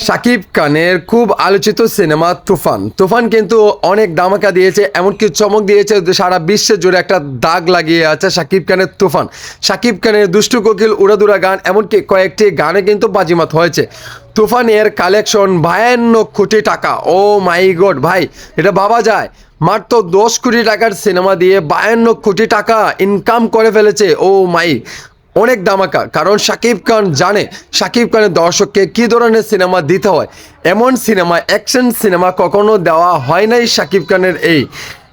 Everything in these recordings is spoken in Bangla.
শাকিব খানের খুব আলোচিত সিনেমা তুফান। তুফান কিন্তু অনেক ধামাকা দিয়েছে, এমনকি চমক দিয়েছে, সারা বিশ্বে জুড়ে একটা দাগ লাগিয়ে আছে শাকিব খানের তুফান। শাকিব খানের দুষ্টু কোকিল, উড়াদুরা গান, এমনকি কয়েকটি গানে কিন্তু বাজিমাত হয়েছে। তুফানের কালেকশন 52 কোটি টাকা। ও মাই গড ভাই, এটা ভাবা যায়? মাত্র 10 কোটি টাকার সিনেমা দিয়ে 52 কোটি টাকা ইনকাম করে ফেলেছে। ও মাই, অনেক ধামাকা। কারণ শাকিব খান জানে শাকিব খানের দর্শককে কী ধরনের সিনেমা দিতে হয়। এমন সিনেমা, অ্যাকশন সিনেমা কখনো দেওয়া হয় নাই শাকিব খানের।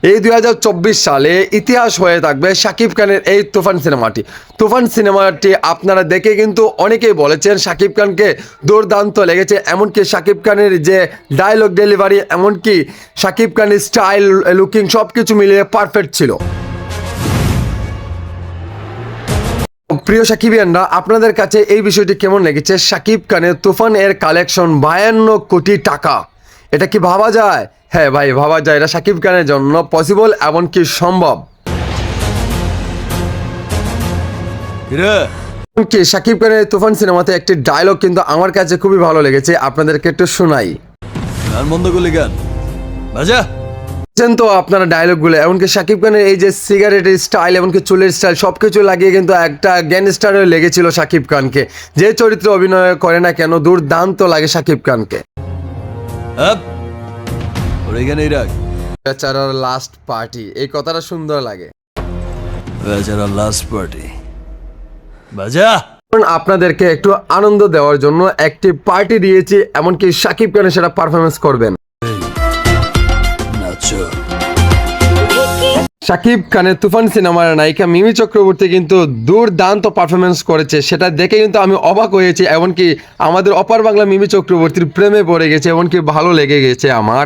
এই 2024 সালে ইতিহাস হয়ে থাকবে শাকিব খানের এই তুফান সিনেমাটি। তুফান সিনেমাটি আপনারা দেখে কিন্তু অনেকেই বলেছেন শাকিব খানকে দুর্দান্ত লেগেছে। এমনকি শাকিব খানের যে ডায়লগ ডেলিভারি, এমনকি শাকিব খানের স্টাইল, লুকিং, সব কিছু মিলিয়ে পারফেক্ট ছিল। প্রিয় সাকিবিয়ানরা, আপনাদের কাছে এই বিষয়টি কেমন লেগেছে? শাকিব খানের তুফান এর কালেকশন 52 কোটি টাকা, এটা কি ভাবা যায়? হ্যাঁ ভাই, ভাবা যায়। এটা শাকিব খানের জন্য পসিবল, এমনকি সম্ভব। কি শাকিব খানের তুফান সিনেমাতে একটি ডায়লগ কিন্তু আমার কাছে খুবই ভালো লেগেছে, আপনাদেরকে একটু শোনাই। গান বন্ধ করলি গান বাজা। তো আপনারা ডায়লগগুলো, এমনকি শাকিব খানের এই যে সিগারেটের স্টাইল, এমনকি চুলের স্টাইল, সব কিছু লাগিয়ে কিন্তু একটা গ্যাংস্টার লেগেছিল শাকিব খানকে। যে চরিত্রে অভিনয় করে না কেন, দুর্দান্ত লাগে শাকিব খানকে। এখানেই রাখ। বেচারার লাস্ট পার্টি, এই কথাটা সুন্দর লাগে। বেচারার লাস্ট পার্টি বাজা। আপনাদেরকে একটু আনন্দ দেওয়ার জন্য একটি পার্টি দিয়েছি, এমনকি শাকিব খান সেটা পারফরমেন্স করবেন। নাচো। শাকিব খানের তুফান সিনেমার নায়িকা মিমি চক্রবর্তী কিন্তু দুর্দান্ত পারফরমেন্স করেছে, সেটা দেখে কিন্তু আমি অবাক হয়েছি। এমনকি আমাদের অপার বাংলা মিমি চক্রবর্তীর প্রেমে পড়ে গেছে, এমনকি ভালো লেগে গেছে আমার।